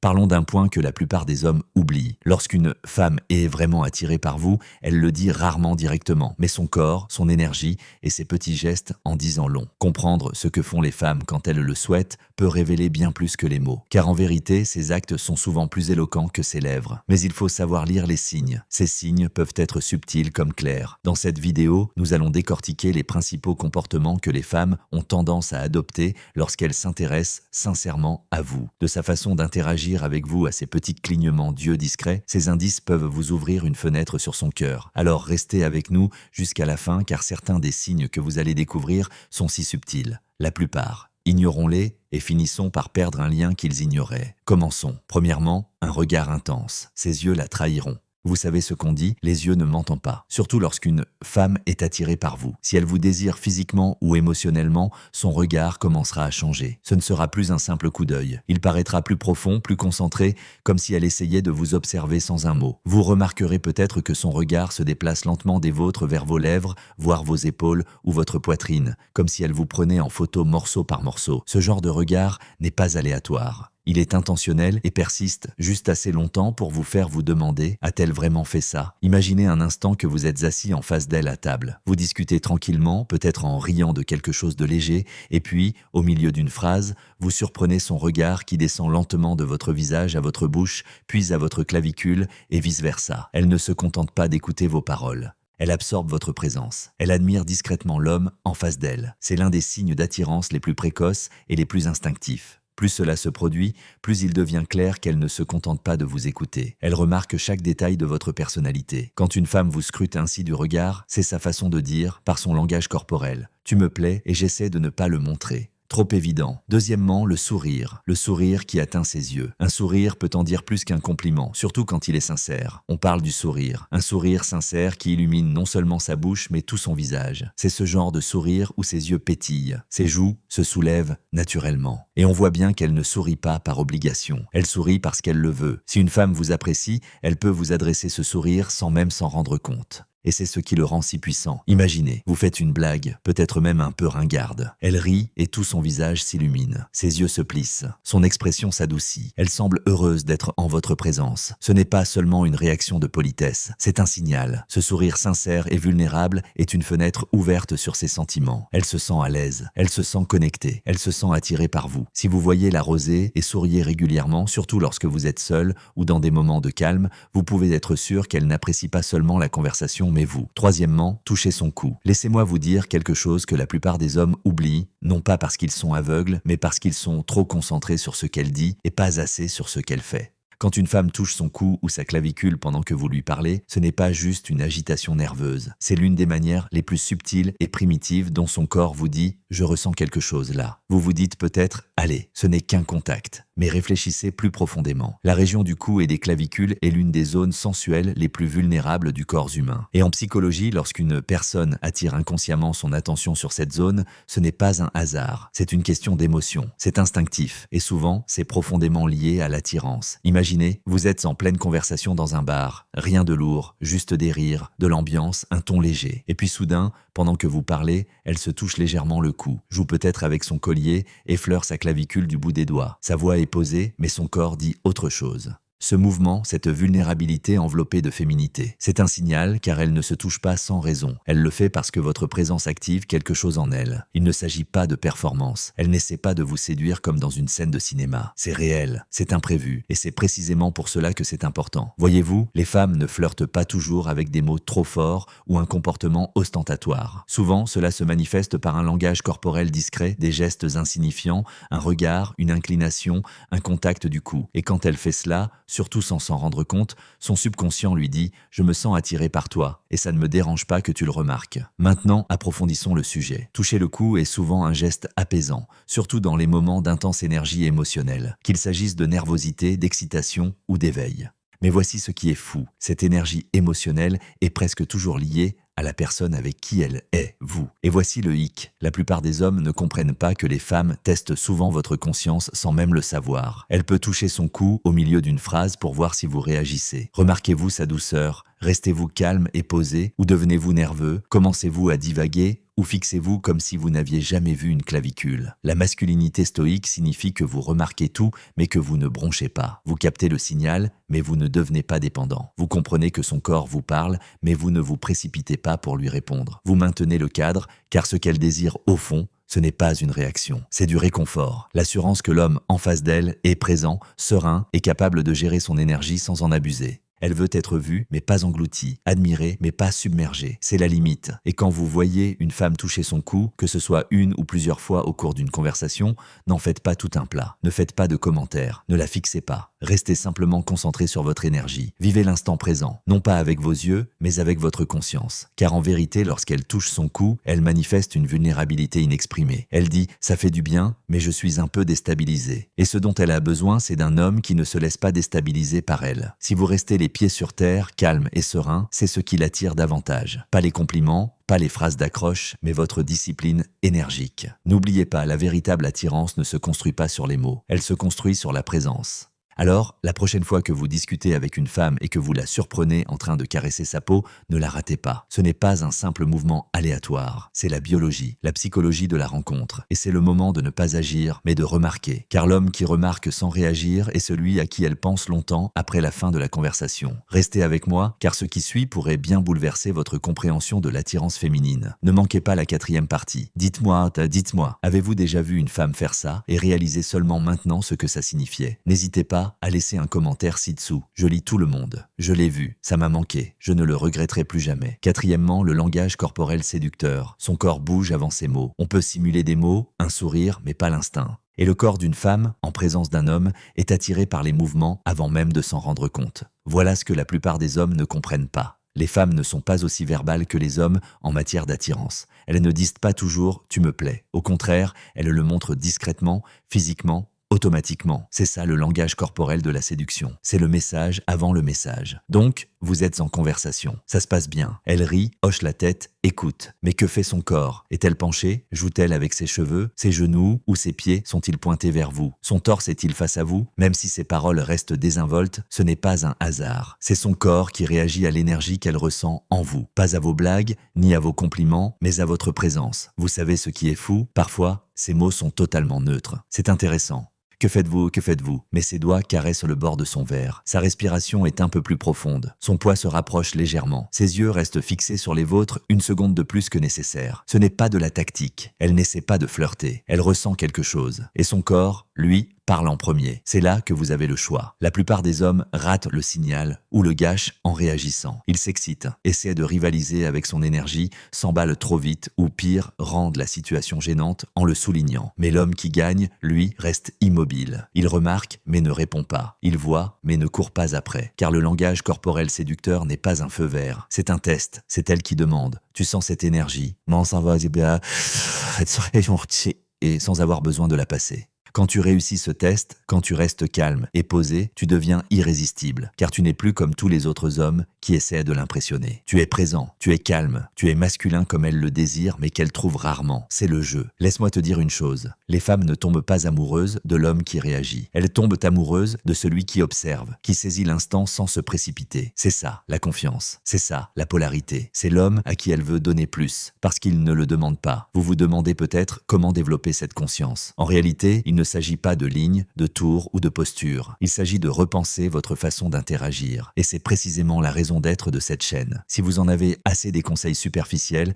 Parlons d'un point que la plupart des hommes oublient. Lorsqu'une femme est vraiment attirée par vous, elle le dit rarement directement, mais son corps, son énergie et ses petits gestes en disent long. Comprendre ce que font les femmes quand elles le souhaitent peut révéler bien plus que les mots, car en vérité, ces actes sont souvent plus éloquents que ses lèvres. Mais il faut savoir lire les signes. Ces signes peuvent être subtils comme clairs. Dans cette vidéo, nous allons décortiquer les principaux comportements que les femmes ont tendance à adopter lorsqu'elles s'intéressent sincèrement à vous. De sa façon d'interagir avec vous à ces petits clignements d'yeux discrets, ces indices peuvent vous ouvrir une fenêtre sur son cœur. Alors restez avec nous jusqu'à la fin, car certains des signes que vous allez découvrir sont si subtils. La plupart. Ignorons-les et finissons par perdre un lien qu'ils ignoraient. Commençons. Premièrement, un regard intense. Ses yeux la trahiront. Vous savez ce qu'on dit, les yeux ne mentent pas, surtout lorsqu'une femme est attirée par vous. Si elle vous désire physiquement ou émotionnellement, son regard commencera à changer. Ce ne sera plus un simple coup d'œil. Il paraîtra plus profond, plus concentré, comme si elle essayait de vous observer sans un mot. Vous remarquerez peut-être que son regard se déplace lentement des vôtres vers vos lèvres, voire vos épaules ou votre poitrine, comme si elle vous prenait en photo morceau par morceau. Ce genre de regard n'est pas aléatoire. Il est intentionnel et persiste juste assez longtemps pour vous faire vous demander « a-t-elle vraiment fait ça ?» Imaginez un instant que vous êtes assis en face d'elle à table. Vous discutez tranquillement, peut-être en riant de quelque chose de léger, et puis, au milieu d'une phrase, vous surprenez son regard qui descend lentement de votre visage à votre bouche, puis à votre clavicule, et vice-versa. Elle ne se contente pas d'écouter vos paroles. Elle absorbe votre présence. Elle admire discrètement l'homme en face d'elle. C'est l'un des signes d'attirance les plus précoces et les plus instinctifs. Plus cela se produit, plus il devient clair qu'elle ne se contente pas de vous écouter. Elle remarque chaque détail de votre personnalité. Quand une femme vous scrute ainsi du regard, c'est sa façon de dire, par son langage corporel. « Tu me plais et j'essaie de ne pas le montrer ». Trop évident. Deuxièmement, le sourire. Le sourire qui atteint ses yeux. Un sourire peut en dire plus qu'un compliment, surtout quand il est sincère. On parle du sourire. Un sourire sincère qui illumine non seulement sa bouche, mais tout son visage. C'est ce genre de sourire où ses yeux pétillent. Ses joues se soulèvent naturellement. Et on voit bien qu'elle ne sourit pas par obligation. Elle sourit parce qu'elle le veut. Si une femme vous apprécie, elle peut vous adresser ce sourire sans même s'en rendre compte. Et c'est ce qui le rend si puissant. Imaginez, vous faites une blague, peut-être même un peu ringarde. Elle rit et tout son visage s'illumine. Ses yeux se plissent. Son expression s'adoucit. Elle semble heureuse d'être en votre présence. Ce n'est pas seulement une réaction de politesse, c'est un signal. Ce sourire sincère et vulnérable est une fenêtre ouverte sur ses sentiments. Elle se sent à l'aise, elle se sent connectée, elle se sent attirée par vous. Si vous voyez la rosée et souriez régulièrement, surtout lorsque vous êtes seul ou dans des moments de calme, vous pouvez être sûr qu'elle n'apprécie pas seulement la conversation, mais vous. Troisièmement, touchez son cou. Laissez-moi vous dire quelque chose que la plupart des hommes oublient, non pas parce qu'ils sont aveugles, mais parce qu'ils sont trop concentrés sur ce qu'elle dit et pas assez sur ce qu'elle fait. Quand une femme touche son cou ou sa clavicule pendant que vous lui parlez, ce n'est pas juste une agitation nerveuse. C'est l'une des manières les plus subtiles et primitives dont son corps vous dit « je ressens quelque chose là ». Vous vous dites peut-être « allez, ce n'est qu'un contact ». Mais réfléchissez plus profondément. La région du cou et des clavicules est l'une des zones sensuelles les plus vulnérables du corps humain. Et en psychologie, lorsqu'une personne attire inconsciemment son attention sur cette zone, ce n'est pas un hasard. C'est une question d'émotion. C'est instinctif. Et souvent, c'est profondément lié à l'attirance. Imaginez, vous êtes en pleine conversation dans un bar. Rien de lourd, juste des rires, de l'ambiance, un ton léger. Et puis soudain, pendant que vous parlez, elle se touche légèrement le cou, joue peut-être avec son collier, effleure sa clavicule du bout des doigts. Sa voix est posée, mais son corps dit autre chose. Ce mouvement, cette vulnérabilité enveloppée de féminité, c'est un signal car elle ne se touche pas sans raison. Elle le fait parce que votre présence active quelque chose en elle. Il ne s'agit pas de performance. Elle n'essaie pas de vous séduire comme dans une scène de cinéma. C'est réel, c'est imprévu, et c'est précisément pour cela que c'est important. Voyez-vous, les femmes ne flirtent pas toujours avec des mots trop forts ou un comportement ostentatoire. Souvent, cela se manifeste par un langage corporel discret, des gestes insignifiants, un regard, une inclination, un contact du cou. Et quand elle fait cela, surtout sans s'en rendre compte, son subconscient lui dit « je me sens attiré par toi et ça ne me dérange pas que tu le remarques ». Maintenant, approfondissons le sujet. Toucher le cou est souvent un geste apaisant, surtout dans les moments d'intense énergie émotionnelle, qu'il s'agisse de nervosité, d'excitation ou d'éveil. Mais voici ce qui est fou, cette énergie émotionnelle est presque toujours liée à la personne avec qui elle est, vous. Et voici le hic. La plupart des hommes ne comprennent pas que les femmes testent souvent votre conscience sans même le savoir. Elle peut toucher son cou au milieu d'une phrase pour voir si vous réagissez. Remarquez-vous sa douceur? Restez-vous calme et posé ou devenez-vous nerveux? Commencez-vous à divaguer ou fixez-vous comme si vous n'aviez jamais vu une clavicule. La masculinité stoïque signifie que vous remarquez tout, mais que vous ne bronchez pas. Vous captez le signal, mais vous ne devenez pas dépendant. Vous comprenez que son corps vous parle, mais vous ne vous précipitez pas pour lui répondre. Vous maintenez le cadre, car ce qu'elle désire au fond, ce n'est pas une réaction, c'est du réconfort. L'assurance que l'homme en face d'elle est présent, serein et capable de gérer son énergie sans en abuser. Elle veut être vue, mais pas engloutie, admirée, mais pas submergée. C'est la limite. Et quand vous voyez une femme toucher son cou, que ce soit une ou plusieurs fois au cours d'une conversation, n'en faites pas tout un plat. Ne faites pas de commentaires. Ne la fixez pas. Restez simplement concentré sur votre énergie. Vivez l'instant présent, non pas avec vos yeux, mais avec votre conscience. Car en vérité, lorsqu'elle touche son cou, elle manifeste une vulnérabilité inexprimée. Elle dit « ça fait du bien, mais je suis un peu déstabilisée ». Et ce dont elle a besoin, c'est d'un homme qui ne se laisse pas déstabiliser par elle. Si vous restez les pieds sur terre, calme et serein, c'est ce qui l'attire davantage. Pas les compliments, pas les phrases d'accroche, mais votre discipline énergique. N'oubliez pas, la véritable attirance ne se construit pas sur les mots, elle se construit sur la présence. Alors, la prochaine fois que vous discutez avec une femme et que vous la surprenez en train de caresser sa peau, ne la ratez pas. Ce n'est pas un simple mouvement aléatoire, c'est la biologie, la psychologie de la rencontre. Et c'est le moment de ne pas agir, mais de remarquer. Car l'homme qui remarque sans réagir est celui à qui elle pense longtemps après la fin de la conversation. Restez avec moi, car ce qui suit pourrait bien bouleverser votre compréhension de l'attirance féminine. Ne manquez pas la 4e partie. Dites-moi, avez-vous déjà vu une femme faire ça et réaliser seulement maintenant ce que ça signifiait? N'hésitez pas à laisser un commentaire ci-dessous. Je lis tout le monde. Je l'ai vu. Ça m'a manqué. Je ne le regretterai plus jamais. 4e, le langage corporel séducteur. Son corps bouge avant ses mots. On peut simuler des mots, un sourire, mais pas l'instinct. Et le corps d'une femme, en présence d'un homme, est attiré par les mouvements avant même de s'en rendre compte. Voilà ce que la plupart des hommes ne comprennent pas. Les femmes ne sont pas aussi verbales que les hommes en matière d'attirance. Elles ne disent pas toujours « tu me plais ». Au contraire, elles le montrent discrètement, physiquement, automatiquement. C'est ça le langage corporel de la séduction. C'est le message avant le message. Donc, vous êtes en conversation. Ça se passe bien. Elle rit, hoche la tête, écoute. Mais que fait son corps? Est-elle penchée? Joue-t-elle avec ses cheveux? Ses genoux ou ses pieds sont-ils pointés vers vous? Son torse est-il face à vous? Même si ses paroles restent désinvoltes, ce n'est pas un hasard. C'est son corps qui réagit à l'énergie qu'elle ressent en vous. Pas à vos blagues, ni à vos compliments, mais à votre présence. Vous savez ce qui est fou? Parfois, ces mots sont totalement neutres. C'est intéressant. Que faites-vous? Que faites-vous? Mais ses doigts caressent le bord de son verre. Sa respiration est un peu plus profonde. Son poids se rapproche légèrement. Ses yeux restent fixés sur les vôtres une seconde de plus que nécessaire. Ce n'est pas de la tactique. Elle n'essaie pas de flirter. Elle ressent quelque chose. Et son corps, lui, parle en premier. C'est là que vous avez le choix. La plupart des hommes ratent le signal ou le gâchent en réagissant. Ils s'excitent, essaient de rivaliser avec son énergie, s'emballent trop vite ou pire, rendent la situation gênante en le soulignant. Mais l'homme qui gagne, lui, reste immobile. Il remarque mais ne répond pas. Il voit mais ne court pas après. Car le langage corporel séducteur n'est pas un feu vert. C'est un test. C'est elle qui demande. Tu sens cette énergie? Non, ça va, et sans avoir besoin de la passer. Quand tu réussis ce test, quand tu restes calme et posé, tu deviens irrésistible, car tu n'es plus comme tous les autres hommes qui essaient de l'impressionner. Tu es présent, tu es calme, tu es masculin comme elle le désire, mais qu'elle trouve rarement. C'est le jeu. Laisse-moi te dire une chose. Les femmes ne tombent pas amoureuses de l'homme qui réagit. Elles tombent amoureuses de celui qui observe, qui saisit l'instant sans se précipiter. C'est ça, la confiance. C'est ça, la polarité. C'est l'homme à qui elle veut donner plus, parce qu'il ne le demande pas. Vous vous demandez peut-être comment développer cette conscience. En réalité, il ne s'agit pas de lignes, de tours ou de postures. Il s'agit de repenser votre façon d'interagir. Et c'est précisément la raison d'être de cette chaîne. Si vous en avez assez des conseils superficiels,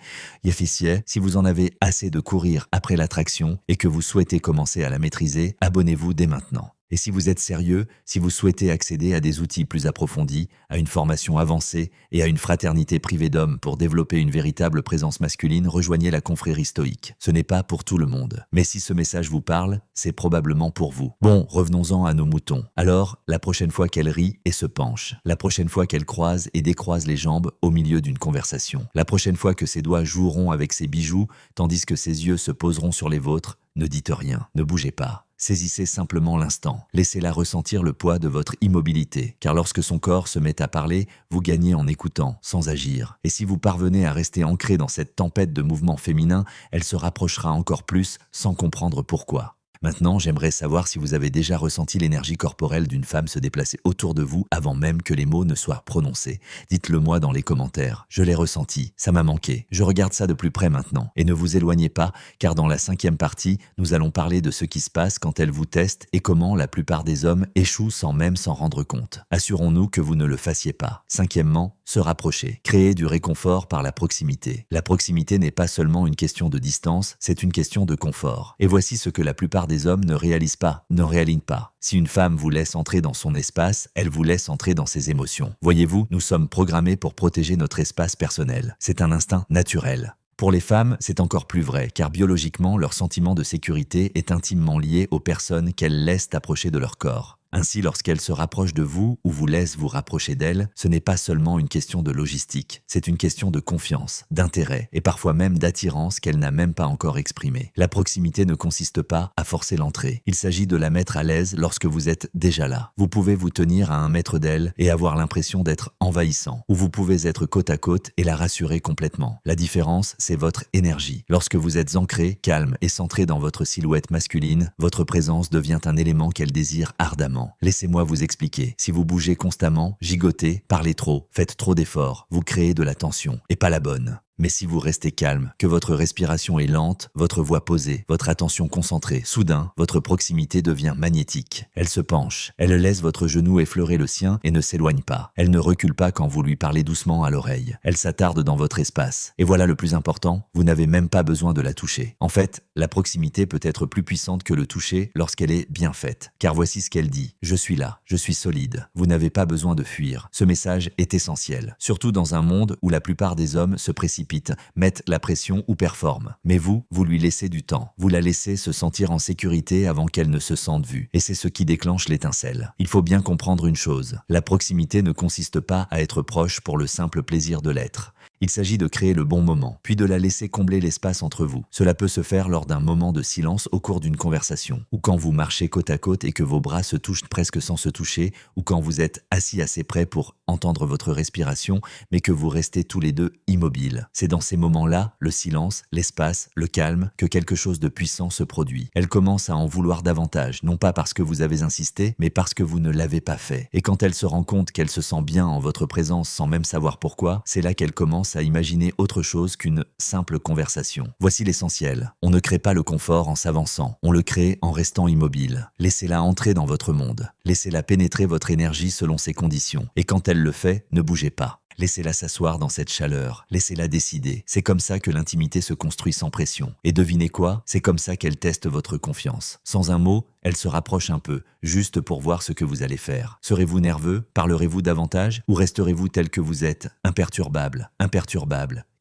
si vous en avez assez de courir après l'attraction et que vous souhaitez commencer à la maîtriser, abonnez-vous dès maintenant. Et si vous êtes sérieux, si vous souhaitez accéder à des outils plus approfondis, à une formation avancée et à une fraternité privée d'hommes pour développer une véritable présence masculine, rejoignez la confrérie stoïque. Ce n'est pas pour tout le monde. Mais si ce message vous parle, c'est probablement pour vous. Bon, revenons-en à nos moutons. Alors, la prochaine fois qu'elle rit et se penche, la prochaine fois qu'elle croise et décroise les jambes au milieu d'une conversation, la prochaine fois que ses doigts joueront avec ses bijoux, tandis que ses yeux se poseront sur les vôtres, ne dites rien, ne bougez pas. Saisissez simplement l'instant. Laissez-la ressentir le poids de votre immobilité, car lorsque son corps se met à parler, vous gagnez en écoutant, sans agir. Et si vous parvenez à rester ancré dans cette tempête de mouvements féminins, elle se rapprochera encore plus sans comprendre pourquoi. Maintenant, j'aimerais savoir si vous avez déjà ressenti l'énergie corporelle d'une femme se déplacer autour de vous avant même que les mots ne soient prononcés. Dites-le moi dans les commentaires. Je l'ai ressenti, ça m'a manqué. Je regarde ça de plus près maintenant. Et ne vous éloignez pas, car dans la 5e partie, nous allons parler de ce qui se passe quand elle vous teste et comment la plupart des hommes échouent sans même s'en rendre compte. Assurons-nous que vous ne le fassiez pas. 5e, se rapprocher. Créer du réconfort par la proximité. La proximité n'est pas seulement une question de distance, c'est une question de confort. Et voici ce que la plupart des hommes ne réalisent pas, ne réalignent pas. Si une femme vous laisse entrer dans son espace, elle vous laisse entrer dans ses émotions. Voyez-vous, nous sommes programmés pour protéger notre espace personnel. C'est un instinct naturel. Pour les femmes, c'est encore plus vrai, car biologiquement, leur sentiment de sécurité est intimement lié aux personnes qu'elles laissent approcher de leur corps. Ainsi, lorsqu'elle se rapproche de vous ou vous laisse vous rapprocher d'elle, ce n'est pas seulement une question de logistique, c'est une question de confiance, d'intérêt et parfois même d'attirance qu'elle n'a même pas encore exprimée. La proximité ne consiste pas à forcer l'entrée, il s'agit de la mettre à l'aise lorsque vous êtes déjà là. Vous pouvez vous tenir à 1 mètre d'elle et avoir l'impression d'être envahissant, ou vous pouvez être côte à côte et la rassurer complètement. La différence, c'est votre énergie. Lorsque vous êtes ancré, calme et centré dans votre silhouette masculine, votre présence devient un élément qu'elle désire ardemment. Laissez-moi vous expliquer. Si vous bougez constamment, gigotez, parlez trop, faites trop d'efforts, vous créez de la tension, et pas la bonne. Mais si vous restez calme, que votre respiration est lente, votre voix posée, votre attention concentrée, soudain, votre proximité devient magnétique. Elle se penche, elle laisse votre genou effleurer le sien et ne s'éloigne pas. Elle ne recule pas quand vous lui parlez doucement à l'oreille. Elle s'attarde dans votre espace. Et voilà le plus important, vous n'avez même pas besoin de la toucher. En fait, la proximité peut être plus puissante que le toucher lorsqu'elle est bien faite. Car voici ce qu'elle dit. Je suis là, je suis solide. Vous n'avez pas besoin de fuir. Ce message est essentiel. Surtout dans un monde où la plupart des hommes se précipitent, mettent la pression ou performent. Mais vous lui laissez du temps. Vous la laissez se sentir en sécurité avant qu'elle ne se sente vue. Et c'est ce qui déclenche l'étincelle. Il faut bien comprendre une chose. La proximité ne consiste pas à être proche pour le simple plaisir de l'être. Il s'agit de créer le bon moment, puis de la laisser combler l'espace entre vous. Cela peut se faire lors d'un moment de silence au cours d'une conversation, ou quand vous marchez côte à côte et que vos bras se touchent presque sans se toucher, ou quand vous êtes assis assez près pour entendre votre respiration, mais que vous restez tous les deux immobiles. C'est dans ces moments-là, le silence, l'espace, le calme, que quelque chose de puissant se produit. Elle commence à en vouloir davantage, non pas parce que vous avez insisté, mais parce que vous ne l'avez pas fait. Et quand elle se rend compte qu'elle se sent bien en votre présence sans même savoir pourquoi, c'est là qu'elle commence à imaginer autre chose qu'une simple conversation. Voici l'essentiel. On ne crée pas le confort en s'avançant, on le crée en restant immobile. Laissez-la entrer dans votre monde. Laissez-la pénétrer votre énergie selon ses conditions. Et quand elle le fait, ne bougez pas. Laissez-la s'asseoir dans cette chaleur, laissez-la décider. C'est comme ça que l'intimité se construit sans pression. Et devinez quoi? C'est comme ça qu'elle teste votre confiance. Sans un mot, elle se rapproche un peu, juste pour voir ce que vous allez faire. Serez-vous nerveux? Parlerez-vous davantage? Ou resterez-vous tel que vous êtes, imperturbable,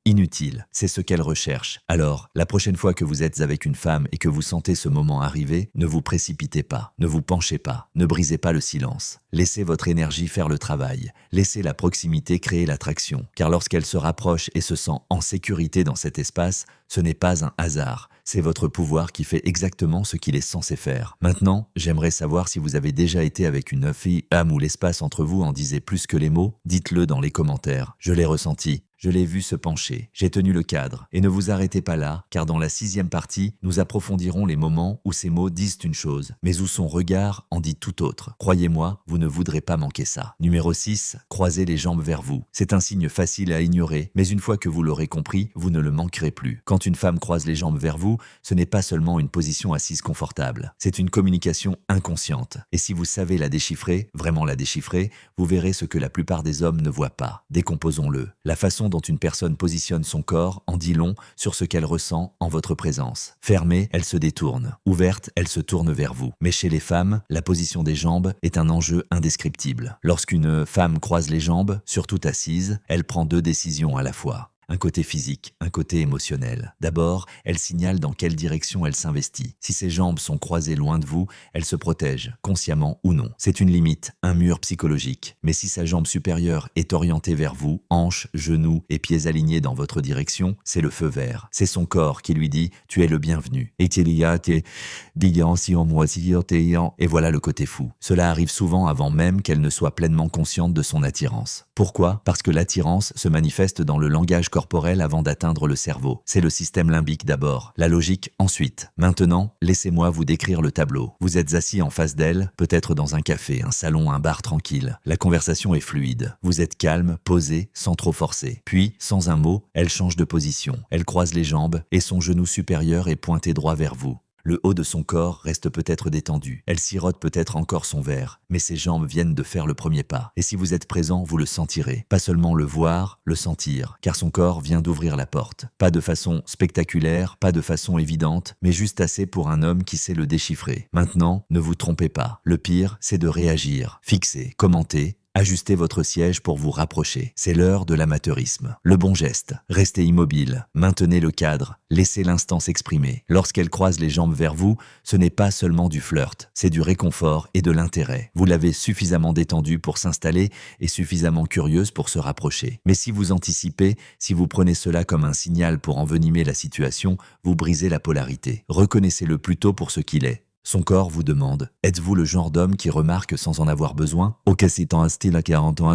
inutile, c'est ce qu'elle recherche. Alors, la prochaine fois que vous êtes avec une femme et que vous sentez ce moment arriver, ne vous précipitez pas, ne vous penchez pas, ne brisez pas le silence. Laissez votre énergie faire le travail. Laissez la proximité créer l'attraction. Car lorsqu'elle se rapproche et se sent en sécurité dans cet espace, ce n'est pas un hasard. C'est votre pouvoir qui fait exactement ce qu'il est censé faire. Maintenant, j'aimerais savoir si vous avez déjà été avec une fille, âme où l'espace entre vous en disait plus que les mots. Dites-le dans les commentaires. Je l'ai ressenti. Je l'ai vu se pencher, j'ai tenu le cadre. Et ne vous arrêtez pas là, car dans la 6e partie, nous approfondirons les moments où ces mots disent une chose, mais où son regard en dit tout autre. Croyez-moi, vous ne voudrez pas manquer ça. Numéro 6, croisez les jambes vers vous. C'est un signe facile à ignorer, mais une fois que vous l'aurez compris, vous ne le manquerez plus. Quand une femme croise les jambes vers vous, ce n'est pas seulement une position assise confortable, c'est une communication inconsciente. Et si vous savez la déchiffrer, vraiment la déchiffrer, vous verrez ce que la plupart des hommes ne voient pas. Décomposons-le. La façon dont une personne positionne son corps en dit long sur ce qu'elle ressent en votre présence. Fermée, elle se détourne. Ouverte, elle se tourne vers vous. Mais chez les femmes, la position des jambes est un enjeu indescriptible. Lorsqu'une femme croise les jambes, surtout assise, elle prend 2 décisions à la fois. Un côté physique, un côté émotionnel. D'abord, elle signale dans quelle direction elle s'investit. Si ses jambes sont croisées loin de vous, elle se protège, consciemment ou non. C'est une limite, un mur psychologique. Mais si sa jambe supérieure est orientée vers vous, hanches, genoux et pieds alignés dans votre direction, c'est le feu vert. C'est son corps qui lui dit « tu es le bienvenu ». Et voilà le côté fou. Cela arrive souvent avant même qu'elle ne soit pleinement consciente de son attirance. Pourquoi? Parce que l'attirance se manifeste dans le langage corporel avant d'atteindre le cerveau. C'est le système limbique d'abord, la logique ensuite. Maintenant, laissez-moi vous décrire le tableau. Vous êtes assis en face d'elle, peut-être dans un café, un salon, un bar tranquille. La conversation est fluide. Vous êtes calme, posé, sans trop forcer. Puis, sans un mot, elle change de position. Elle croise les jambes et son genou supérieur est pointé droit vers vous. Le haut de son corps reste peut-être détendu. Elle sirote peut-être encore son verre, mais ses jambes viennent de faire le premier pas. Et si vous êtes présent, vous le sentirez. Pas seulement le voir, le sentir, car son corps vient d'ouvrir la porte. Pas de façon spectaculaire, pas de façon évidente, mais juste assez pour un homme qui sait le déchiffrer. Maintenant, ne vous trompez pas. Le pire, c'est de réagir, fixer, commenter. Ajustez votre siège pour vous rapprocher. C'est l'heure de l'amateurisme. Le bon geste. Restez immobile. Maintenez le cadre. Laissez l'instant s'exprimer. Lorsqu'elle croise les jambes vers vous, ce n'est pas seulement du flirt. C'est du réconfort et de l'intérêt. Vous l'avez suffisamment détendue pour s'installer et suffisamment curieuse pour se rapprocher. Mais si vous anticipez, si vous prenez cela comme un signal pour envenimer la situation, vous brisez la polarité. Reconnaissez-le plutôt pour ce qu'il est. Son corps vous demande « Êtes-vous le genre d'homme qui remarque sans en avoir besoin ?» Ok, c'est un style à 40 ans,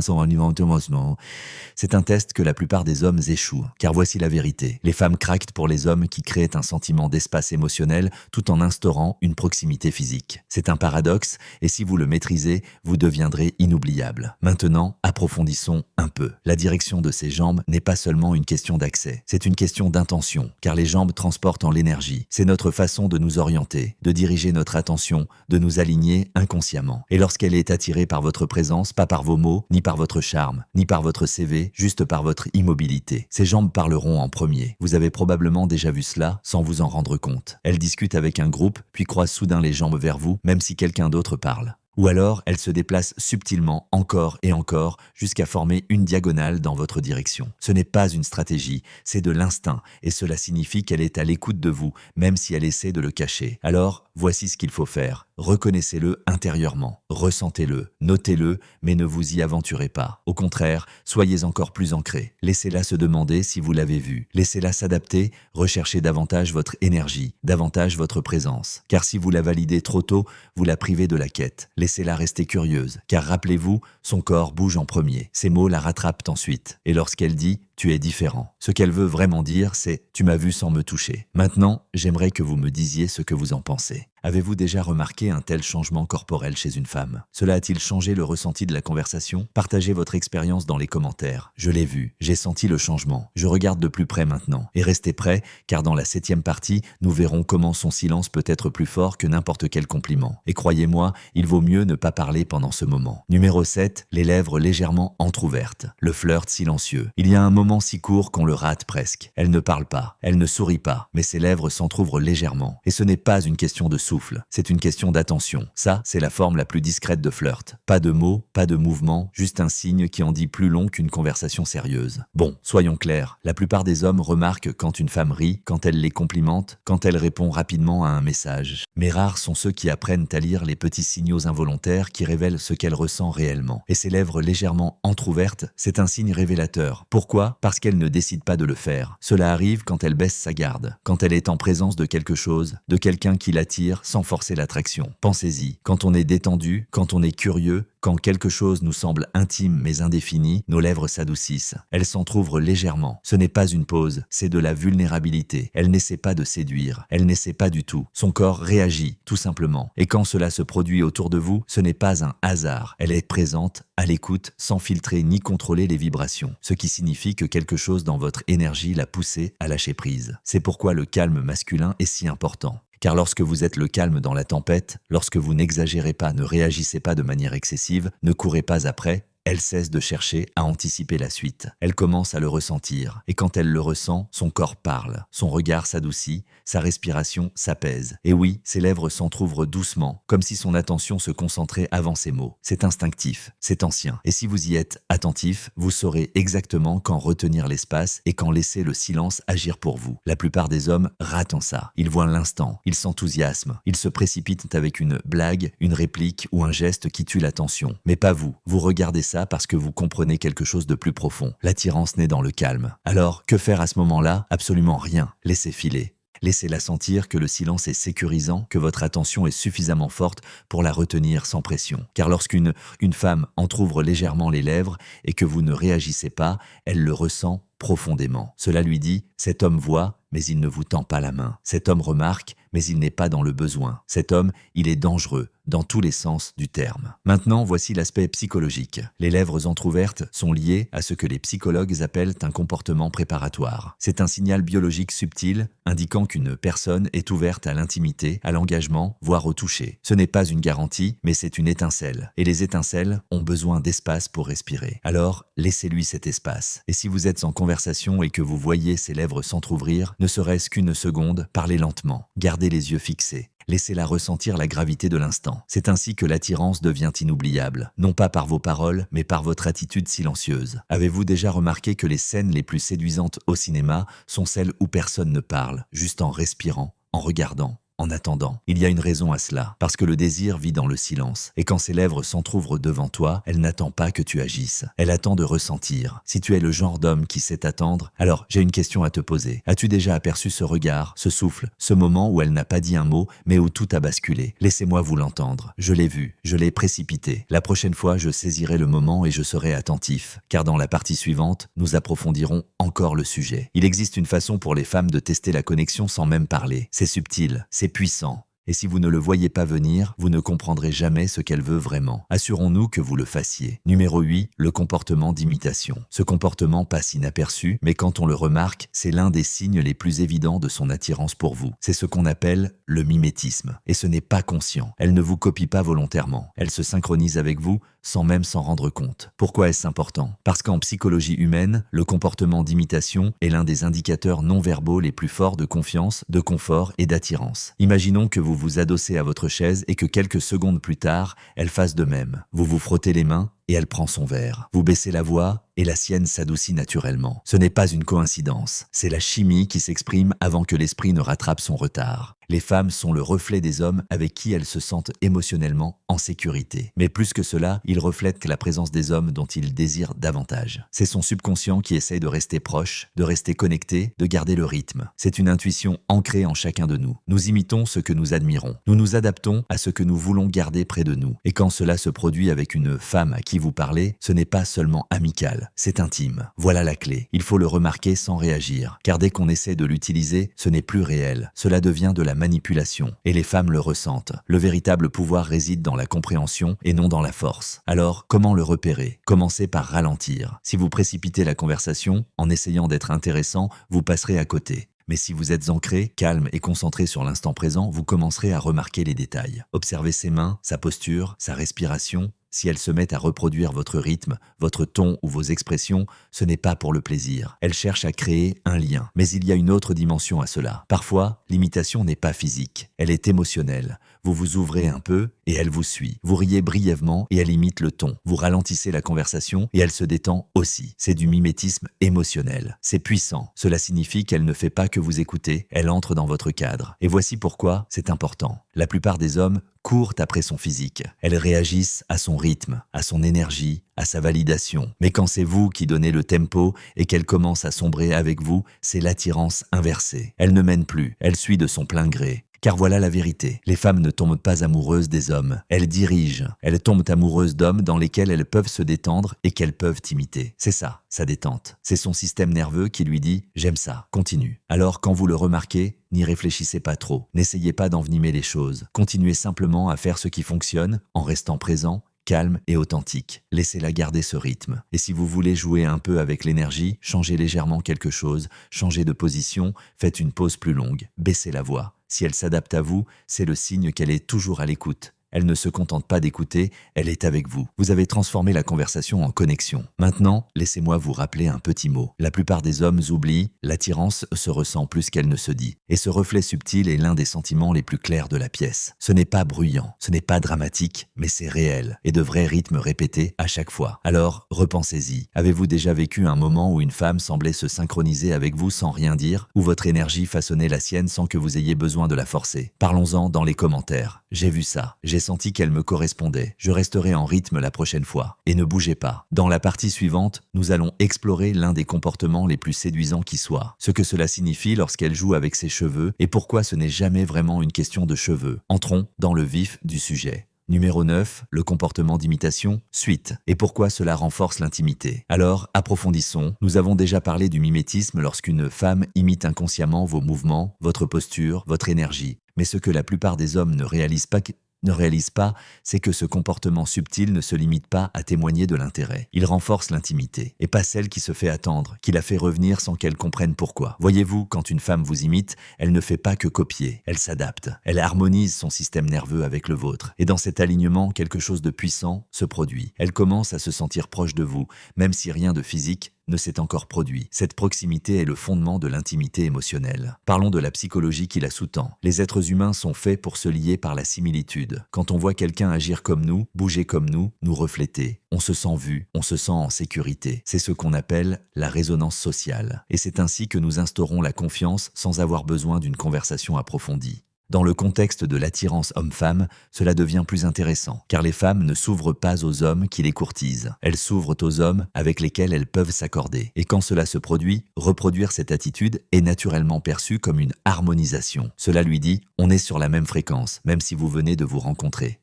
c'est un test que la plupart des hommes échouent, car voici la vérité. Les femmes craquent pour les hommes qui créent un sentiment d'espace émotionnel tout en instaurant une proximité physique. C'est un paradoxe, et si vous le maîtrisez, vous deviendrez inoubliable. Maintenant, approfondissons un peu. La direction de ces jambes n'est pas seulement une question d'accès, c'est une question d'intention, car les jambes transportent en l'énergie. C'est notre façon de nous orienter, de diriger notre attention, de nous aligner inconsciemment. Et lorsqu'elle est attirée par votre présence, pas par vos mots, ni par votre charme, ni par votre CV, juste par votre immobilité. Ces jambes parleront en premier. Vous avez probablement déjà vu cela sans vous en rendre compte. Elles discutent avec un groupe, puis croisent soudain les jambes vers vous, même si quelqu'un d'autre parle. Ou alors, elle se déplace subtilement encore et encore jusqu'à former une diagonale dans votre direction. Ce n'est pas une stratégie, c'est de l'instinct et cela signifie qu'elle est à l'écoute de vous, même si elle essaie de le cacher. Alors, voici ce qu'il faut faire. Reconnaissez-le intérieurement, ressentez-le, notez-le, mais ne vous y aventurez pas. Au contraire, soyez encore plus ancré. Laissez-la se demander si vous l'avez vu. Laissez-la s'adapter, recherchez davantage votre énergie, davantage votre présence. Car si vous la validez trop tôt, vous la privez de la quête. Laissez-la rester curieuse, car rappelez-vous, son corps bouge en premier. Ses mots la rattrapent ensuite. Et lorsqu'elle dit « tu es différent », ce qu'elle veut vraiment dire, c'est « tu m'as vu sans me toucher ». Maintenant, j'aimerais que vous me disiez ce que vous en pensez. Avez-vous déjà remarqué un tel changement corporel chez une femme? Cela a-t-il changé le ressenti de la conversation? Partagez votre expérience dans les commentaires. Je l'ai vu, j'ai senti le changement. Je regarde de plus près maintenant. Et restez prêts, car dans la 7e partie, nous verrons comment son silence peut être plus fort que n'importe quel compliment. Et croyez-moi, il vaut mieux ne pas parler pendant ce moment. Numéro 7, les lèvres légèrement entr'ouvertes. Le flirt silencieux. Il y a un moment si court qu'on le rate presque. Elle ne parle pas, elle ne sourit pas, mais ses lèvres s'entr'ouvrent légèrement. Et ce n'est pas une question de souffle, c'est une question d'attention. Ça, c'est la forme la plus discrète de flirt. Pas de mots, pas de mouvement, juste un signe qui en dit plus long qu'une conversation sérieuse. Bon, soyons clairs, la plupart des hommes remarquent quand une femme rit, quand elle les complimente, quand elle répond rapidement à un message. Mais rares sont ceux qui apprennent à lire les petits signaux involontaires qui révèlent ce qu'elle ressent réellement. Et ses lèvres légèrement entr'ouvertes, c'est un signe révélateur. Pourquoi? Parce qu'elle ne décide pas de le faire. Cela arrive quand elle baisse sa garde, quand elle est en présence de quelque chose, de quelqu'un qui l'attire sans forcer l'attraction. Pensez-y, quand on est détendu, quand on est curieux, quand quelque chose nous semble intime mais indéfini, nos lèvres s'adoucissent. Elles s'entr'ouvrent légèrement. Ce n'est pas une pause, c'est de la vulnérabilité. Elle n'essaie pas de séduire, elle n'essaie pas du tout. Son corps réagit, tout simplement. Et quand cela se produit autour de vous, ce n'est pas un hasard. Elle est présente, à l'écoute, sans filtrer ni contrôler les vibrations. Ce qui signifie que quelque chose dans votre énergie l'a poussée à lâcher prise. C'est pourquoi le calme masculin est si important. Car lorsque vous êtes le calme dans la tempête, lorsque vous n'exagérez pas, ne réagissez pas de manière excessive, ne courez pas après, elle cesse de chercher à anticiper la suite. Elle commence à le ressentir. Et quand elle le ressent, son corps parle. Son regard s'adoucit, sa respiration s'apaise. Et oui, ses lèvres s'entr'ouvrent doucement, comme si son attention se concentrait avant ses mots. C'est instinctif, c'est ancien. Et si vous y êtes attentif, vous saurez exactement quand retenir l'espace et quand laisser le silence agir pour vous. La plupart des hommes ratent en ça. Ils voient l'instant, ils s'enthousiasment, ils se précipitent avec une blague, une réplique ou un geste qui tue l'attention. Mais pas vous. Vous regardez ça parce que vous comprenez quelque chose de plus profond. L'attirance naît dans le calme. Alors, que faire à ce moment-là? Absolument rien. Laissez filer. Laissez-la sentir que le silence est sécurisant, que votre attention est suffisamment forte pour la retenir sans pression. Car lorsqu'une femme entr'ouvre légèrement les lèvres et que vous ne réagissez pas, elle le ressent profondément. Cela lui dit, cet homme voit, mais il ne vous tend pas la main. Cet homme remarque, mais il n'est pas dans le besoin. Cet homme, il est dangereux, dans tous les sens du terme. Maintenant, voici l'aspect psychologique. Les lèvres entr'ouvertes sont liées à ce que les psychologues appellent un comportement préparatoire. C'est un signal biologique subtil indiquant qu'une personne est ouverte à l'intimité, à l'engagement, voire au toucher. Ce n'est pas une garantie, mais c'est une étincelle. Et les étincelles ont besoin d'espace pour respirer. Alors, laissez-lui cet espace. Et si vous êtes en conversation et que vous voyez ses lèvres s'entr'ouvrir, ne serait-ce qu'une seconde, parlez lentement. Gardez les yeux fixés. Laissez-la ressentir la gravité de l'instant. C'est ainsi que l'attirance devient inoubliable, non pas par vos paroles, mais par votre attitude silencieuse. Avez-vous déjà remarqué que les scènes les plus séduisantes au cinéma sont celles où personne ne parle, juste en respirant, en regardant, en attendant? Il y a une raison à cela, parce que le désir vit dans le silence. Et quand ses lèvres s'entr'ouvrent devant toi, elle n'attend pas que tu agisses. Elle attend de ressentir. Si tu es le genre d'homme qui sait attendre, alors j'ai une question à te poser. As-tu déjà aperçu ce regard, ce souffle, ce moment où elle n'a pas dit un mot, mais où tout a basculé? Laissez-moi vous l'entendre. Je l'ai vu, je l'ai précipité. La prochaine fois, je saisirai le moment et je serai attentif, car dans la partie suivante, nous approfondirons encore le sujet. Il existe une façon pour les femmes de tester la connexion sans même parler. C'est subtil, c'est puissant. Et si vous ne le voyez pas venir, vous ne comprendrez jamais ce qu'elle veut vraiment. Assurons-nous que vous le fassiez. Numéro 8, le comportement d'imitation. Ce comportement passe inaperçu, mais quand on le remarque, c'est l'un des signes les plus évidents de son attirance pour vous. C'est ce qu'on appelle le mimétisme. Et ce n'est pas conscient. Elle ne vous copie pas volontairement. Elle se synchronise avec vous sans même s'en rendre compte. Pourquoi est-ce important? Parce qu'en psychologie humaine, le comportement d'imitation est l'un des indicateurs non-verbaux les plus forts de confiance, de confort et d'attirance. Imaginons que vous vous adossez à votre chaise et que quelques secondes plus tard, elle fasse de même. Vous vous frottez les mains et elle prend son verre. Vous baissez la voix et la sienne s'adoucit naturellement. Ce n'est pas une coïncidence, c'est la chimie qui s'exprime avant que l'esprit ne rattrape son retard. Les femmes sont le reflet des hommes avec qui elles se sentent émotionnellement en sécurité. Mais plus que cela, ils reflètent la présence des hommes dont ils désirent davantage. C'est son subconscient qui essaye de rester proche, de rester connecté, de garder le rythme. C'est une intuition ancrée en chacun de nous. Nous imitons ce que nous admirons. Nous nous adaptons à ce que nous voulons garder près de nous. Et quand cela se produit avec une femme à qui vous parlez, ce n'est pas seulement amical, c'est intime. Voilà la clé. Il faut le remarquer sans réagir. Car dès qu'on essaie de l'utiliser, ce n'est plus réel. Cela devient de la manipulation. Et les femmes le ressentent. Le véritable pouvoir réside dans la compréhension et non dans la force. Alors, comment le repérer? Commencez par ralentir. Si vous précipitez la conversation, en essayant d'être intéressant, vous passerez à côté. Mais si vous êtes ancré, calme et concentré sur l'instant présent, vous commencerez à remarquer les détails. Observez ses mains, sa posture, sa respiration. Si elle se met à reproduire votre rythme, votre ton ou vos expressions, ce n'est pas pour le plaisir. Elle cherche à créer un lien. Mais il y a une autre dimension à cela. Parfois, l'imitation n'est pas physique. Elle est émotionnelle. Vous vous ouvrez un peu et elle vous suit. Vous riez brièvement et elle imite le ton. Vous ralentissez la conversation et elle se détend aussi. C'est du mimétisme émotionnel. C'est puissant. Cela signifie qu'elle ne fait pas que vous écouter, elle entre dans votre cadre. Et voici pourquoi c'est important. La plupart des hommes courent après son physique. Elles réagissent à son rythme, à son énergie, à sa validation. Mais quand c'est vous qui donnez le tempo et qu'elle commence à sombrer avec vous, c'est l'attirance inversée. Elle ne mène plus, elle suit de son plein gré. Car voilà la vérité, les femmes ne tombent pas amoureuses des hommes, elles dirigent, elles tombent amoureuses d'hommes dans lesquels elles peuvent se détendre et qu'elles peuvent imiter. C'est ça, sa détente. C'est son système nerveux qui lui dit « j'aime ça, continue ». Alors quand vous le remarquez, n'y réfléchissez pas trop, n'essayez pas d'envenimer les choses, continuez simplement à faire ce qui fonctionne en restant présent, calme et authentique. Laissez-la garder ce rythme. Et si vous voulez jouer un peu avec l'énergie, changez légèrement quelque chose, changez de position, faites une pause plus longue, baissez la voix. Si elle s'adapte à vous, c'est le signe qu'elle est toujours à l'écoute. Elle ne se contente pas d'écouter, elle est avec vous. Vous avez transformé la conversation en connexion. Maintenant, laissez-moi vous rappeler un petit mot. La plupart des hommes oublient, l'attirance se ressent plus qu'elle ne se dit. Et ce reflet subtil est l'un des sentiments les plus clairs de la pièce. Ce n'est pas bruyant, ce n'est pas dramatique, mais c'est réel. Et de vrais rythmes répétés à chaque fois. Alors, repensez-y. Avez-vous déjà vécu un moment où une femme semblait se synchroniser avec vous sans rien dire, où votre énergie façonnait la sienne sans que vous ayez besoin de la forcer? Parlons-en dans les commentaires. J'ai vu ça. J'ai senti qu'elle me correspondait. Je resterai en rythme la prochaine fois. Et ne bougez pas. Dans la partie suivante, nous allons explorer l'un des comportements les plus séduisants qui soit. Ce que cela signifie lorsqu'elle joue avec ses cheveux et pourquoi ce n'est jamais vraiment une question de cheveux. Entrons dans le vif du sujet. Numéro 9, le comportement d'imitation, suite. Et pourquoi cela renforce l'intimité? Alors, approfondissons. Nous avons déjà parlé du mimétisme lorsqu'une femme imite inconsciemment vos mouvements, votre posture, votre énergie. Mais ce que la plupart des hommes ne réalisent pas, c'est que ce comportement subtil ne se limite pas à témoigner de l'intérêt. Il renforce l'intimité, et pas celle qui se fait attendre, qui la fait revenir sans qu'elle comprenne pourquoi. Voyez-vous, quand une femme vous imite, elle ne fait pas que copier, elle s'adapte. Elle harmonise son système nerveux avec le vôtre. Et dans cet alignement, quelque chose de puissant se produit. Elle commence à se sentir proche de vous, même si rien de physique ne s'est encore produit. Cette proximité est le fondement de l'intimité émotionnelle. Parlons de la psychologie qui la sous-tend. Les êtres humains sont faits pour se lier par la similitude. Quand on voit quelqu'un agir comme nous, bouger comme nous refléter, on se sent vu, on se sent en sécurité. C'est ce qu'on appelle la résonance sociale. Et c'est ainsi que nous instaurons la confiance sans avoir besoin d'une conversation approfondie. Dans le contexte de l'attirance homme-femme, cela devient plus intéressant, car les femmes ne s'ouvrent pas aux hommes qui les courtisent. Elles s'ouvrent aux hommes avec lesquels elles peuvent s'accorder. Et quand cela se produit, reproduire cette attitude est naturellement perçu comme une harmonisation. Cela lui dit, on est sur la même fréquence, même si vous venez de vous rencontrer.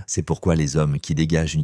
C'est pourquoi les hommes qui dégagent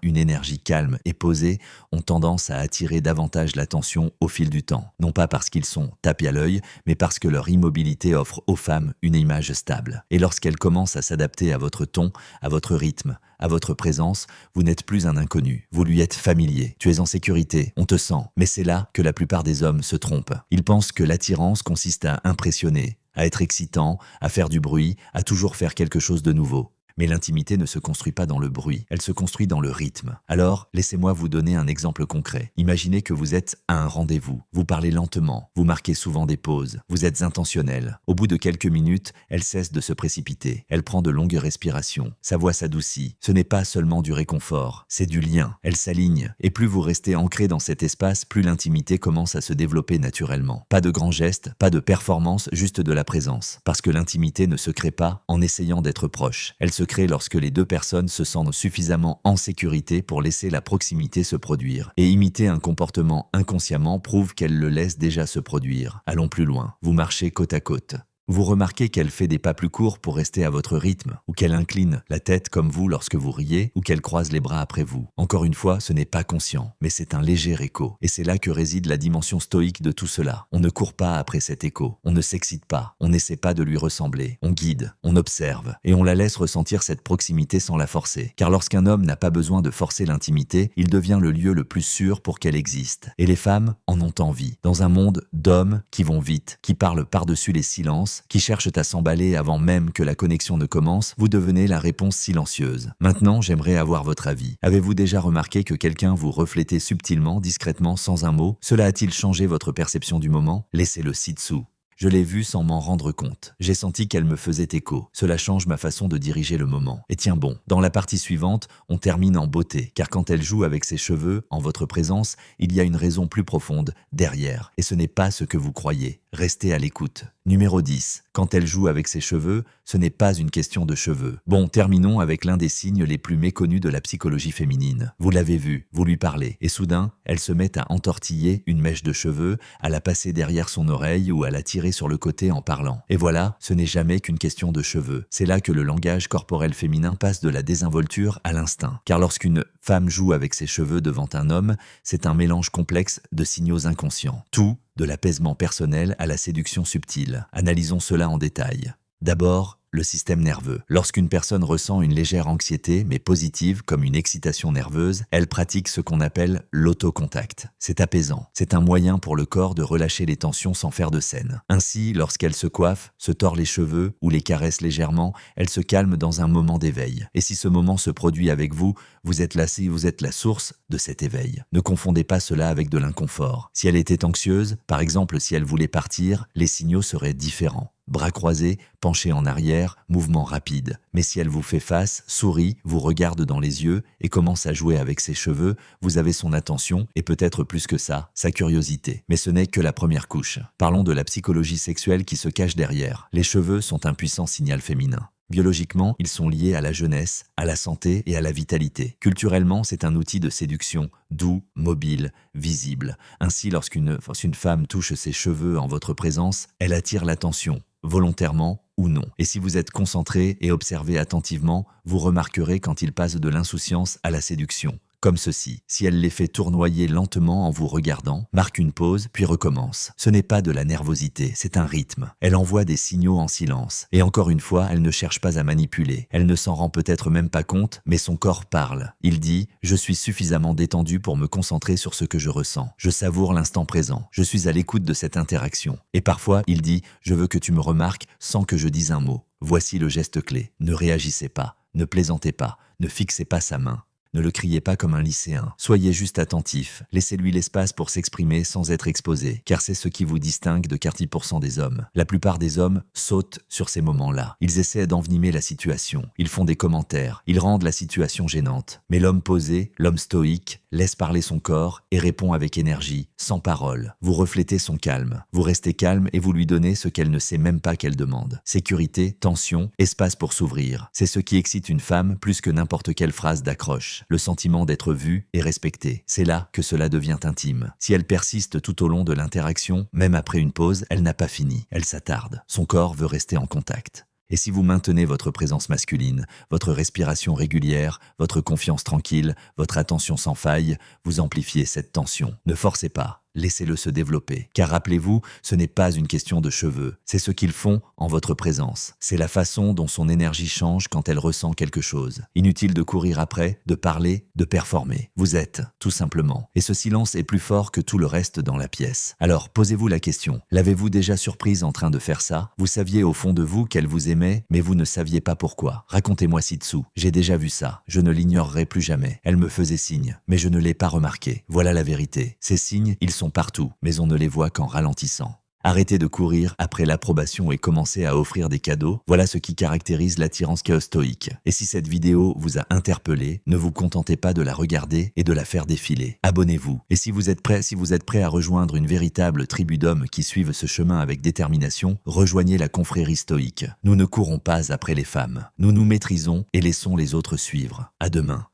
une énergie calme et posée ont tendance à attirer davantage l'attention au fil du temps. Non pas parce qu'ils sont tapis à l'œil, mais parce que leur immobilité offre aux femmes une image stable. Et lorsqu'elles commencent à s'adapter à votre ton, à votre rythme, à votre présence, vous n'êtes plus un inconnu. Vous lui êtes familier. Tu es en sécurité, on te sent. Mais c'est là que la plupart des hommes se trompent. Ils pensent que l'attirance consiste à impressionner, à être excitant, à faire du bruit, à toujours faire quelque chose de nouveau. Mais l'intimité ne se construit pas dans le bruit, elle se construit dans le rythme. Alors, laissez-moi vous donner un exemple concret. Imaginez que vous êtes à un rendez-vous, vous parlez lentement, vous marquez souvent des pauses, vous êtes intentionnel. Au bout de quelques minutes, elle cesse de se précipiter, elle prend de longues respirations, sa voix s'adoucit. Ce n'est pas seulement du réconfort, c'est du lien, elle s'aligne. Et plus vous restez ancré dans cet espace, plus l'intimité commence à se développer naturellement. Pas de grands gestes, pas de performance, juste de la présence. Parce que l'intimité ne se crée pas en essayant d'être proche. Elle se crée lorsque les deux personnes se sentent suffisamment en sécurité pour laisser la proximité se produire. Et imiter un comportement inconsciemment prouve qu'elle le laisse déjà se produire. Allons plus loin. Vous marchez côte à côte. Vous remarquez qu'elle fait des pas plus courts pour rester à votre rythme, ou qu'elle incline la tête comme vous lorsque vous riez, ou qu'elle croise les bras après vous. Encore une fois, ce n'est pas conscient, mais c'est un léger écho. Et c'est là que réside la dimension stoïque de tout cela. On ne court pas après cet écho, on ne s'excite pas, on n'essaie pas de lui ressembler. On guide, on observe, et on la laisse ressentir cette proximité sans la forcer. Car lorsqu'un homme n'a pas besoin de forcer l'intimité, il devient le lieu le plus sûr pour qu'elle existe. Et les femmes en ont envie. Dans un monde d'hommes qui vont vite, qui parlent par-dessus les silences, qui cherchent à s'emballer avant même que la connexion ne commence, vous devenez la réponse silencieuse. Maintenant, j'aimerais avoir votre avis. Avez-vous déjà remarqué que quelqu'un vous reflétait subtilement, discrètement, sans un mot? Cela a-t-il changé votre perception du moment? Laissez-le ci-dessous. Je l'ai vue sans m'en rendre compte. J'ai senti qu'elle me faisait écho. Cela change ma façon de diriger le moment. Et tiens bon, dans la partie suivante, on termine en beauté, car quand elle joue avec ses cheveux, en votre présence, il y a une raison plus profonde, derrière. Et ce n'est pas ce que vous croyez. Restez à l'écoute. Numéro 10. Quand elle joue avec ses cheveux, ce n'est pas une question de cheveux. Bon, terminons avec l'un des signes les plus méconnus de la psychologie féminine. Vous l'avez vu, vous lui parlez, et soudain, elle se met à entortiller une mèche de cheveux, à la passer derrière son oreille ou à la tirer sur le côté en parlant. Et voilà, ce n'est jamais qu'une question de cheveux. C'est là que le langage corporel féminin passe de la désinvolture à l'instinct. Car lorsqu'une femme joue avec ses cheveux devant un homme, c'est un mélange complexe de signaux inconscients. Tout, de l'apaisement personnel à la séduction subtile. Analysons cela en détail. D'abord, le système nerveux. Lorsqu'une personne ressent une légère anxiété, mais positive, comme une excitation nerveuse, elle pratique ce qu'on appelle l'autocontact. C'est apaisant. C'est un moyen pour le corps de relâcher les tensions sans faire de scène. Ainsi, lorsqu'elle se coiffe, se tord les cheveux ou les caresse légèrement, elle se calme dans un moment d'éveil. Et si ce moment se produit avec vous, vous êtes la source de cet éveil. Ne confondez pas cela avec de l'inconfort. Si elle était anxieuse, par exemple si elle voulait partir, les signaux seraient différents. Bras croisés, penchés en arrière, mouvement rapide. Mais si elle vous fait face, sourit, vous regarde dans les yeux et commence à jouer avec ses cheveux, vous avez son attention et peut-être plus que ça, sa curiosité. Mais ce n'est que la première couche. Parlons de la psychologie sexuelle qui se cache derrière. Les cheveux sont un puissant signal féminin. Biologiquement, ils sont liés à la jeunesse, à la santé et à la vitalité. Culturellement, c'est un outil de séduction, doux, mobile, visible. Ainsi, lorsqu'une femme touche ses cheveux en votre présence, elle attire l'attention, volontairement ou non. Et si vous êtes concentré et observé attentivement, vous remarquerez quand il passe de l'insouciance à la séduction. Comme ceci. Si elle les fait tournoyer lentement en vous regardant, marque une pause, puis recommence. Ce n'est pas de la nervosité, c'est un rythme. Elle envoie des signaux en silence. Et encore une fois, elle ne cherche pas à manipuler. Elle ne s'en rend peut-être même pas compte, mais son corps parle. Il dit « Je suis suffisamment détendu pour me concentrer sur ce que je ressens. Je savoure l'instant présent. Je suis à l'écoute de cette interaction. » Et parfois, il dit « Je veux que tu me remarques sans que je dise un mot. » Voici le geste clé. Ne réagissez pas. Ne plaisantez pas. Ne fixez pas sa main. Ne le criez pas comme un lycéen. Soyez juste attentif. Laissez-lui l'espace pour s'exprimer sans être exposé, car c'est ce qui vous distingue de 40% des hommes. La plupart des hommes sautent sur ces moments-là. Ils essaient d'envenimer la situation. Ils font des commentaires. Ils rendent la situation gênante. Mais l'homme posé, l'homme stoïque, laisse parler son corps et répond avec énergie, sans parole. Vous reflétez son calme. Vous restez calme et vous lui donnez ce qu'elle ne sait même pas qu'elle demande. Sécurité, tension, espace pour s'ouvrir. C'est ce qui excite une femme plus que n'importe quelle phrase d'accroche. Le sentiment d'être vu et respecté. C'est là que cela devient intime. Si elle persiste tout au long de l'interaction, même après une pause, elle n'a pas fini. Elle s'attarde. Son corps veut rester en contact. Et si vous maintenez votre présence masculine, votre respiration régulière, votre confiance tranquille, votre attention sans faille, vous amplifiez cette tension. Ne forcez pas. Laissez-le se développer. Car rappelez-vous, ce n'est pas une question de cheveux. C'est ce qu'ils font en votre présence. C'est la façon dont son énergie change quand elle ressent quelque chose. Inutile de courir après, de parler, de performer. Vous êtes, tout simplement. Et ce silence est plus fort que tout le reste dans la pièce. Alors, posez-vous la question. L'avez-vous déjà surprise en train de faire ça? Vous saviez au fond de vous qu'elle vous aimait, mais vous ne saviez pas pourquoi. Racontez-moi ci-dessous. J'ai déjà vu ça. Je ne l'ignorerai plus jamais. Elle me faisait signe, mais je ne l'ai pas remarqué. Voilà la vérité. Ces signes, ils sont partout, mais on ne les voit qu'en ralentissant. Arrêtez de courir après l'approbation et commencez à offrir des cadeaux. Voilà ce qui caractérise l'attirance chaos-stoïque. Et si cette vidéo vous a interpellé, ne vous contentez pas de la regarder et de la faire défiler. Abonnez-vous. Et si vous êtes prêt à rejoindre une véritable tribu d'hommes qui suivent ce chemin avec détermination, rejoignez la confrérie stoïque. Nous ne courons pas après les femmes. Nous nous maîtrisons et laissons les autres suivre. À demain.